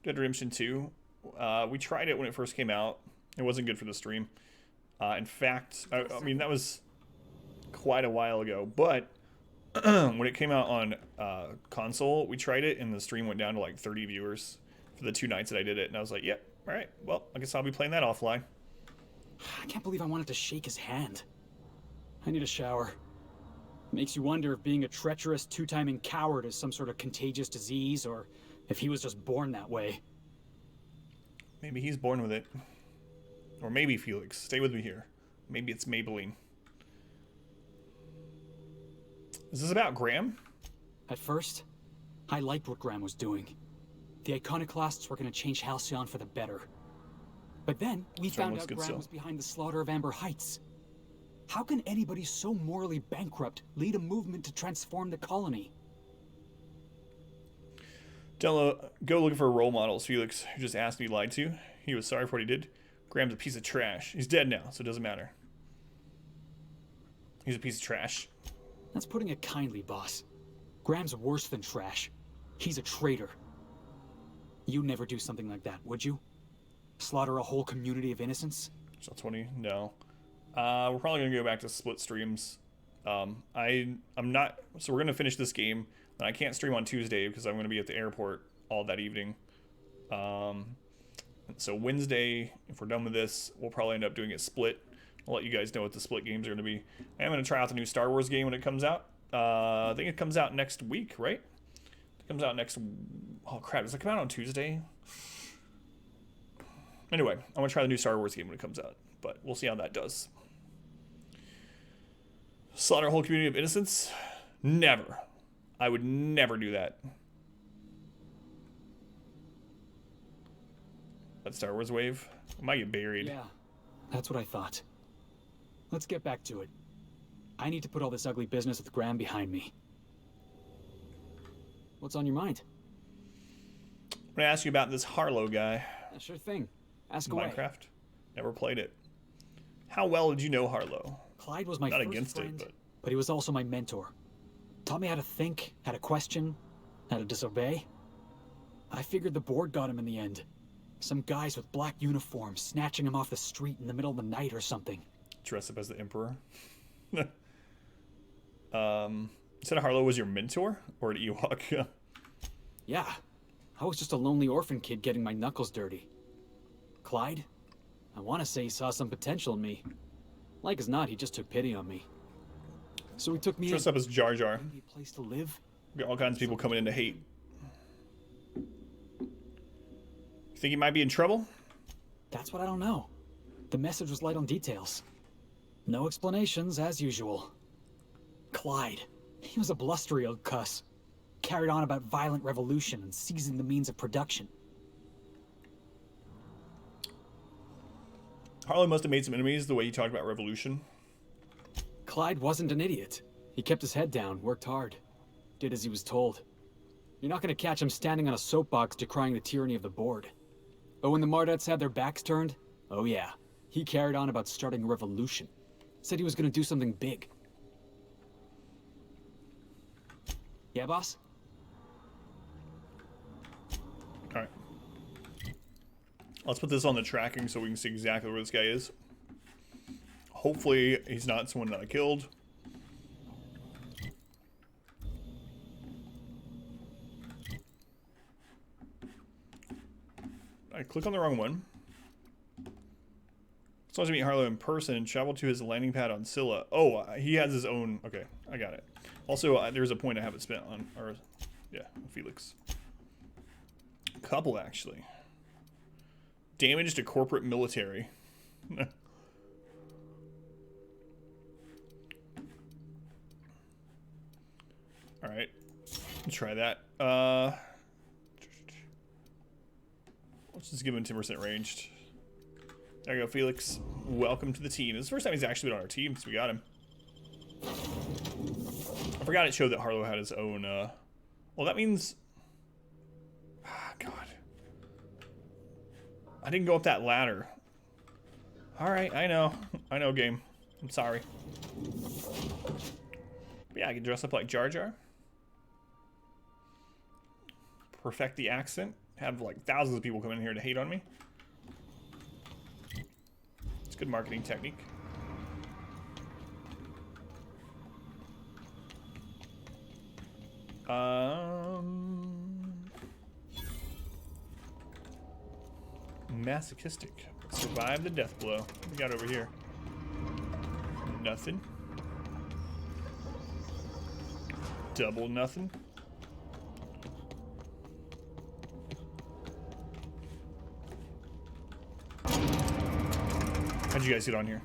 Dead Redemption 2. We tried it when it first came out. It wasn't good for the stream. In fact, I mean, that was quite a while ago. But when it came out on console, we tried it and the stream went down to like 30 viewers for the 2 nights that I did it. And I was like, yep, all right, well, I guess I'll be playing that offline. I can't believe I wanted to shake his hand. I need a shower. Makes you wonder if being a treacherous, two-timing coward is some sort of contagious disease, or if he was just born that way. Maybe he's born with it. Or maybe Felix. Stay with me here. Maybe it's Maybelline. Is this about Graham? At first, I liked what Graham was doing. The Iconoclasts were going to change Halcyon for the better. But then, we found out Graham was behind the slaughter of Amber Heights. How can anybody so morally bankrupt lead a movement to transform the colony? Go looking for role models. Felix, who just asked me, lied to. He was sorry for what he did. Graham's a piece of trash. He's dead now, so it doesn't matter. He's a piece of trash. That's putting it kindly, boss. Graham's worse than trash. He's a traitor. You'd never do something like that, would you? Slaughter a whole community of innocents? So 20? No. We're probably gonna go back to split streams. I'm not. So we're gonna finish this game. And I can't stream on Tuesday because I'm gonna be at the airport all that evening. So Wednesday, if we're done with this, we'll probably end up doing it split. I'll let you guys know what the split games are gonna be. I am gonna try out the new Star Wars game when it comes out. I think it comes out next week, right? It comes out next. Oh crap! Does it come out on Tuesday? Anyway, I'm gonna try the new Star Wars game when it comes out, but we'll see how that does. Slaughter a whole community of innocents? Never. I would never do that. That Star Wars wave? I might get buried. Yeah, that's what I thought. Let's get back to it. I need to put all this ugly business with Graham behind me. What's on your mind? I'm gonna ask you about this Harlow guy. Yeah, sure thing. Ask away. Minecraft? Never played it. How well did you know Harlow? Clyde was my Not first against friend, it, but he was also my mentor. Taught me how to think, how to question, how to disobey. I figured the board got him in the end. Some guys with black uniforms snatching him off the street in the middle of the night or something. Dress up as the Emperor? You said Harlow was your mentor? Or an Ewok? Yeah. I was just a lonely orphan kid getting my knuckles dirty. Clyde? I want to say he saw some potential in me. Like as not, he just took pity on me. So he took me Dress up as Jar Jar. Give me a place to live. We got all kinds of people coming in to hate. You think he might be in trouble? That's what I don't know. The message was light on details. No explanations, as usual. Clyde. He was a blustery old cuss. Carried on about violent revolution and seizing the means of production. Harlow must have made some enemies the way he talked about revolution. Clyde wasn't an idiot. He kept his head down, worked hard. Did as he was told. You're not going to catch him standing on a soapbox decrying the tyranny of the board. But when the Mardettes had their backs turned, oh yeah, he carried on about starting a revolution. Said he was going to do something big. Yeah, boss? Alright. Let's put this on the tracking so we can see exactly where this guy is. Hopefully he's not someone that I killed. I click on the wrong one. As long as I meet Harlow in person, travel to his landing pad on Scylla. Oh, he has his own. Okay, I got it. Also, there's a point I haven't spent on, or yeah, Felix. Couple actually. Damage to corporate military. All right, let's try that. Let's just give him 10% ranged. There you go, Felix. Welcome to the team. This is the first time he's actually been on our team because we got him. I forgot it showed that Harlow had his own, well, that means... Ah, God. I didn't go up that ladder. Alright, I know. I know, game. I'm sorry. But yeah, I can dress up like Jar Jar. Perfect the accent. Have, like, thousands of people come in here to hate on me. Good marketing technique. Masochistic. Survive the death blow. What we got over here? Nothing. Double nothing. How'd you guys get on here?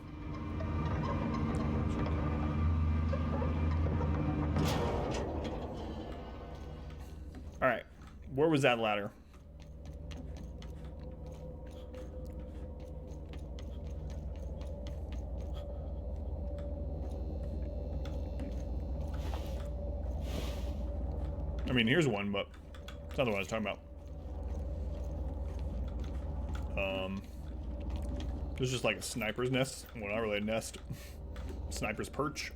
Alright. Where was that ladder? I mean, here's one, but It's not the one I was talking about. There's just like a sniper's nest. Well, not really a nest. Sniper's perch.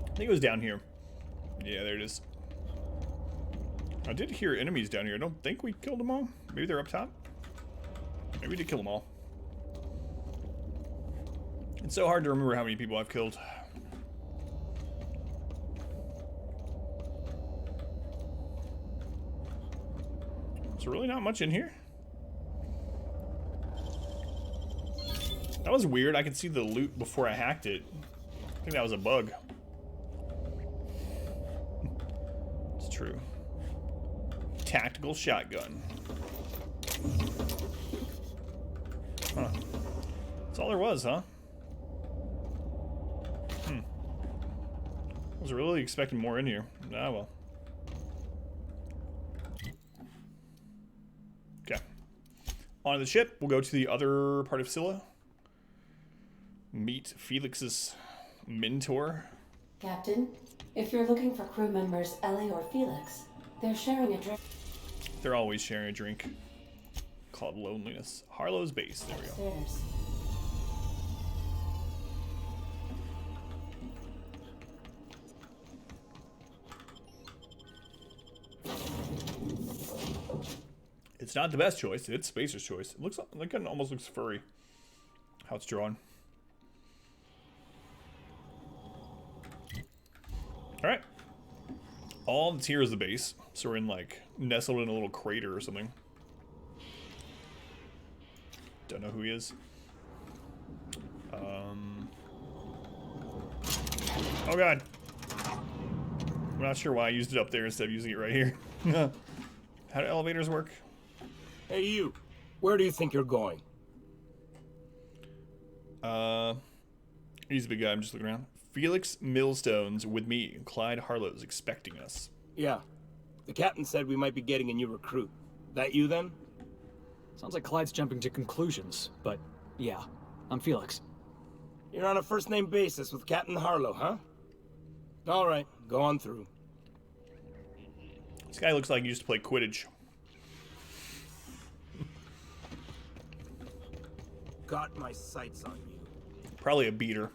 I think it was down here. Yeah, there it is. I did hear enemies down here. I don't think we killed them all. Maybe they're up top. Maybe we did kill them all. It's so hard to remember how many people I've killed. There's really not much in here. That was weird. I could see the loot before I hacked it. I think that was a bug. It's true. Tactical shotgun. Huh. That's all there was, huh? I was really expecting more in here. Ah, well. Okay. On the ship, we'll go to the other part of Scylla. Meet Felix's mentor. Captain, if you're looking for crew members Ellie or Felix, they're sharing a drink. They're always sharing a drink. Called loneliness. Harlow's base. There we go. Upstairs. It's not the best choice. It's Spacer's choice. It looks like it almost looks furry. How it's drawn. Alright. All that's here is the base. So we're in like nestled in a little crater or something. Don't know who he is. Oh god. I'm not sure why I used it up there instead of using it right here. How do elevators work? Hey you, where do you think you're going? He's a big guy, I'm just looking around. Felix Millstone's with me. Clyde Harlow's expecting us. Yeah. The captain said we might be getting a new recruit. That you then? Sounds like Clyde's jumping to conclusions, but yeah, I'm Felix. You're on a first-name basis with Captain Harlow, huh? All right, go on through. This guy looks like he used to play Quidditch. Got my sights on you. Probably a beater.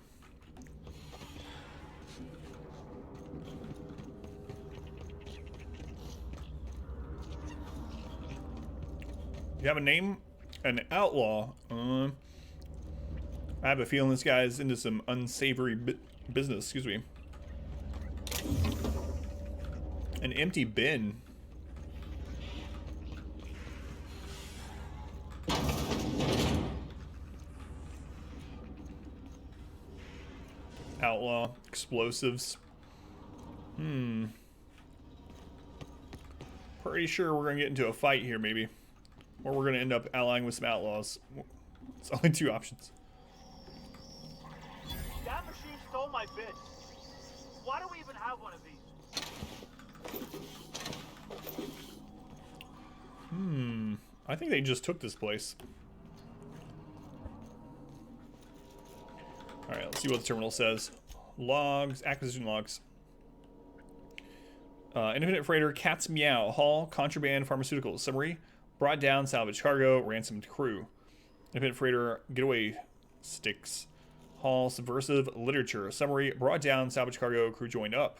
You have a name? An outlaw. I have a feeling this guy is into some unsavory business. Excuse me. An empty bin. Outlaw. Explosives. Pretty sure we're gonna get into a fight here, maybe. Or we're gonna end up allying with some outlaws. It's only two options. That machine stole my bid. Why do we even have one of these? I think they just took this place. Alright, let's see what the terminal says. Logs, acquisition logs. Independent freighter, Cat's Meow, haul, contraband, pharmaceuticals. Summary, brought down salvage cargo, ransomed crew. Independent freighter, getaway sticks. Haul, subversive literature. Summary, brought down salvage cargo, crew joined up.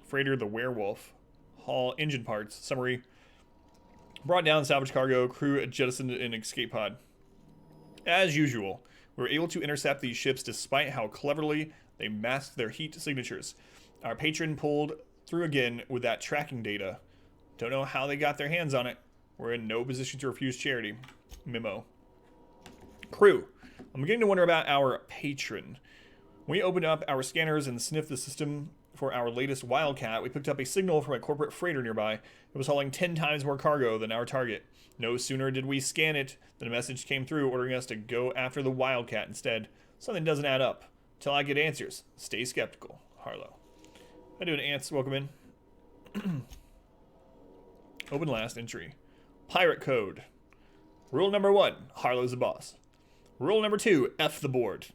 Freighter, the werewolf. Haul, engine parts. Summary, brought down salvage cargo, crew jettisoned an escape pod. As usual, we were able to intercept these ships despite how cleverly they masked their heat signatures. Our patron pulled through again with that tracking data. Don't know how they got their hands on it. We're in no position to refuse charity. Memo. Crew, I'm beginning to wonder about our patron. When we opened up our scanners and sniffed the system for our latest Wildcat, we picked up a signal from a corporate freighter nearby. It was hauling 10 times more cargo than our target. No sooner did we scan it than a message came through ordering us to go after the Wildcat instead. Something doesn't add up. Till I get answers. Stay skeptical. Harlow. How doing, ants? Welcome in. Open last entry. Pirate code. Rule number 1, Harlow's the boss. Rule number 2, F the board.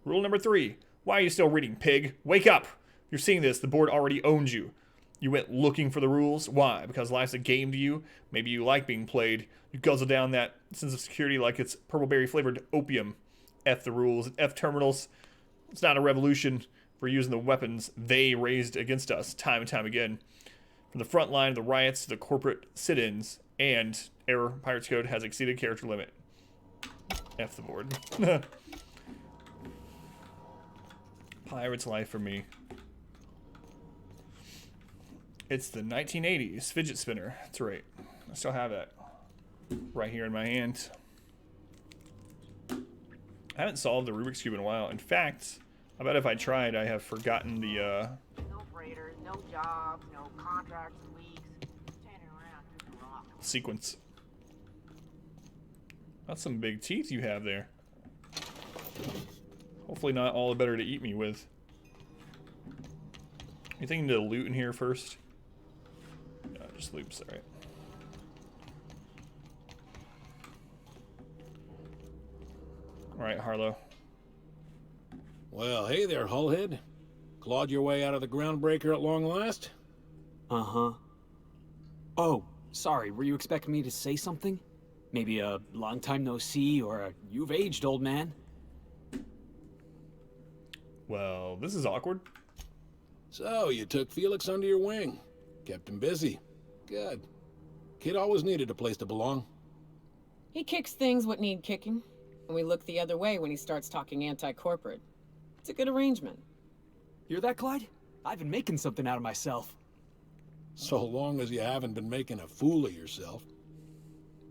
Rule number 3, why are you still reading, pig? Wake up! You're seeing this. The board already owns you. You went looking for the rules. Why? Because life's a game to you. Maybe you like being played. You guzzle down that sense of security like it's purple berry flavored opium. F the rules. F terminals. It's not a revolution. We're using the weapons they raised against us time and time again. From the front line of the riots to the corporate sit-ins, and error, Pirates Code has exceeded character limit. F the board. Pirate's life for me. It's the 1980s fidget spinner. That's right. I still have that right here in my hand. I haven't solved the Rubik's Cube in a while. In fact, I bet if I tried, I have forgotten the No freighters, no jobs, no contracts in weeks. Standing around drinking rock. sequence. That's some big teeth you have there. Hopefully not all the better to eat me with. Anything to loot in here first? No, just loops, alright. Alright, Harlow. Well, hey there, Hullhead. Clawed your way out of the groundbreaker at long last? Uh-huh. Oh, sorry, were you expecting me to say something? Maybe a long time no see, or a you've aged, old man? Well, this is awkward. So, you took Felix under your wing. Kept him busy. Good. Kid always needed a place to belong. He kicks things what need kicking, and we look the other way when he starts talking anti-corporate. It's a good arrangement. Hear that, Clyde? I've been making something out of myself. So long as you haven't been making a fool of yourself.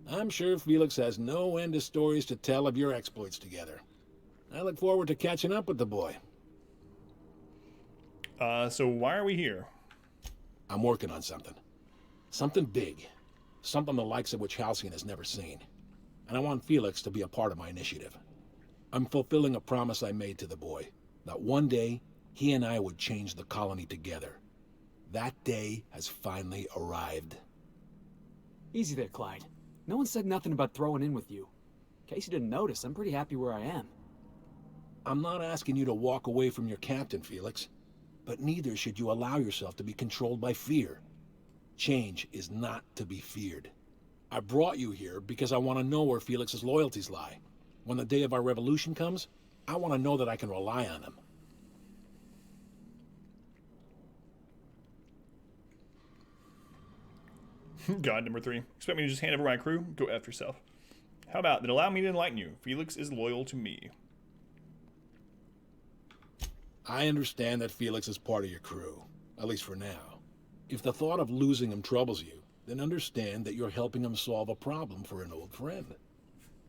I'm sure Felix has no end of stories to tell of your exploits together. I look forward to catching up with the boy. So why are we here? I'm working on something. Something big. Something the likes of which Halcyon has never seen. And I want Felix to be a part of my initiative. I'm fulfilling a promise I made to the boy, that one day, he and I would change the colony together. That day has finally arrived. Easy there, Clyde. No one said nothing about throwing in with you. In case you didn't notice, I'm pretty happy where I am. I'm not asking you to walk away from your captain, Felix. But neither should you allow yourself to be controlled by fear. Change is not to be feared. I brought you here because I want to know where Felix's loyalties lie. When the day of our revolution comes, I want to know that I can rely on him. God number 3. Expect me to just hand over my crew? Go after yourself. How about then allow me to enlighten you? Felix is loyal to me. I understand that Felix is part of your crew, at least for now. If the thought of losing him troubles you, then understand that you're helping him solve a problem for an old friend.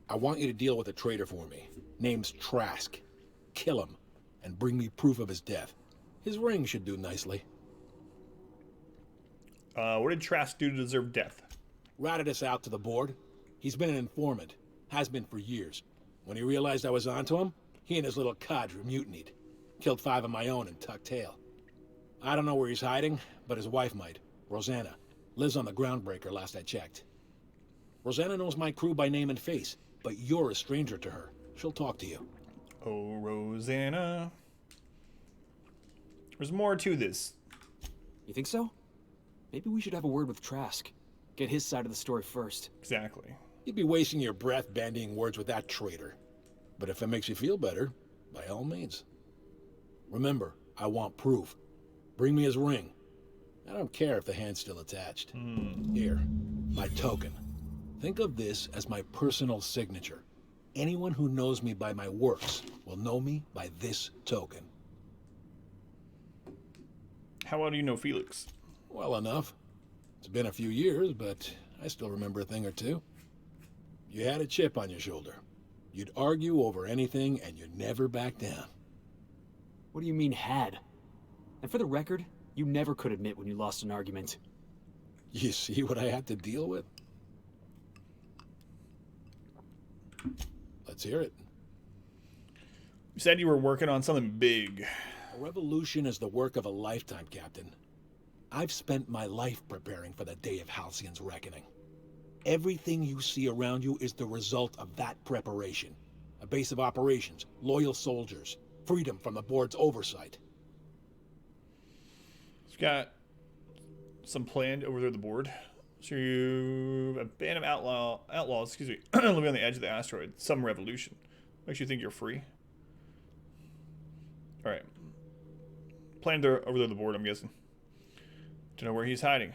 I want you to deal with a traitor for me. Name's Trask. Kill him, and bring me proof of his death. His ring should do nicely. What did Trask do to deserve death? Ratted us out to the board. He's been an informant. Has been for years. When he realized I was onto him, he and his little cadre mutinied. Killed 5 of my own and tucked tail. I don't know where he's hiding, but his wife might. Rosanna. Lives on the groundbreaker last I checked. Rosanna knows my crew by name and face, but you're a stranger to her. She'll talk to you. Oh, Rosanna. There's more to this. You think so? Maybe we should have a word with Trask. Get his side of the story first. Exactly. You'd be wasting your breath bandying words with that traitor. But if it makes you feel better, by all means. Remember, I want proof. Bring me his ring. I don't care if the hand's still attached. Here, my token. Think of this as my personal signature. Anyone who knows me by my works will know me by this token. How well do you know Felix? Well enough. It's been a few years, but I still remember a thing or two. You had a chip on your shoulder. You'd argue over anything, and you'd never back down. What do you mean, had? And for the record, you never could admit when you lost an argument. You see what I had to deal with? Let's hear it. You said you were working on something big. A revolution is the work of a lifetime, Captain. I've spent my life preparing for the day of Halcyon's reckoning. Everything you see around you is the result of that preparation. A base of operations, loyal soldiers, freedom from the board's oversight. We've got some planned over there at the board. So you a band of outlaws, excuse me, living on the edge of the asteroid. Some revolution. Makes you think you're free. All right. Planned over there at the board, I'm guessing. To know where he's hiding.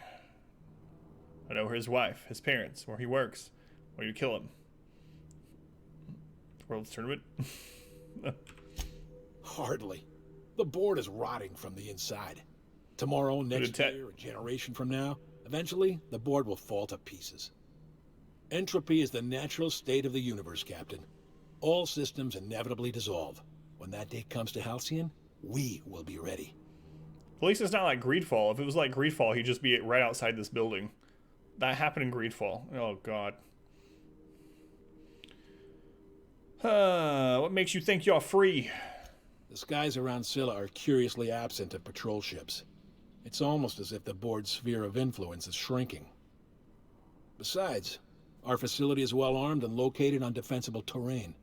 I know where his wife, his parents, where he works. Where you kill him. World's tournament. Hardly. The board is rotting from the inside. Tomorrow, next year, a generation from now, eventually, the board will fall to pieces. Entropy is the natural state of the universe, Captain. All systems inevitably dissolve. When that day comes to Halcyon, we will be ready. At least it's not like Greedfall. If it was like Greedfall, he'd just be right outside this building. That happened in Greedfall. Oh, God. What makes you think you're free? The skies around Scylla are curiously absent of patrol ships. It's almost as if the board's sphere of influence is shrinking. Besides, our facility is well armed and located on defensible terrain.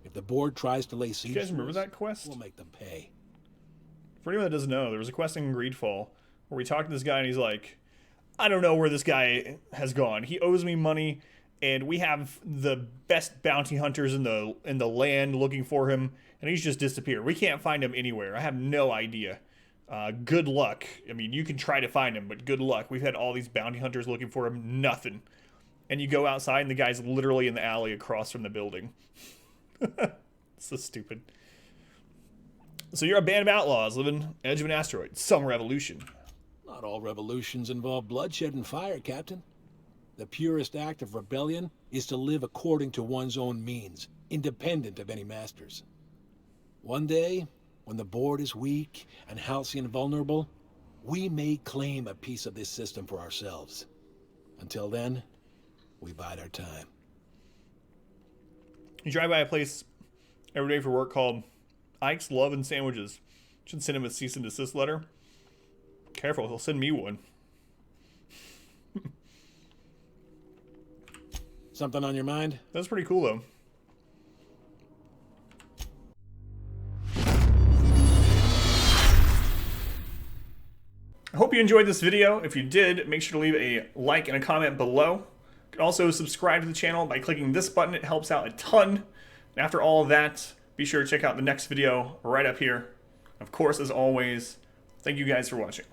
If the board tries to lay siege, you guys remember that quest? We'll make them pay. For anyone that doesn't know, there was a quest in Greedfall where we talked to this guy and he's like, I don't know where this guy has gone. He owes me money, and we have the best bounty hunters in the land looking for him, and he's just disappeared. We can't find him anywhere. I have no idea. Good luck. I mean, you can try to find him, but good luck. We've had all these bounty hunters looking for him. Nothing. And you go outside, and the guy's literally in the alley across from the building. So stupid. So you're a band of outlaws living edge of an asteroid. Some revolution. Not all revolutions involve bloodshed and fire, Captain. The purest act of rebellion is to live according to one's own means, independent of any masters. One day, when the board is weak and Halcyon vulnerable, we may claim a piece of this system for ourselves. Until then, we bide our time. You drive by a place every day for work called Ike's Love and Sandwiches. Should send him a cease and desist letter. Careful, he'll send me one. Something on your mind? That's pretty cool, though. I hope you enjoyed this video. If you did, make sure to leave a like and a comment below. You can also subscribe to the channel by clicking this button. It helps out a ton. And after all of that, be sure to check out the next video right up here. Of course, as always, thank you guys for watching.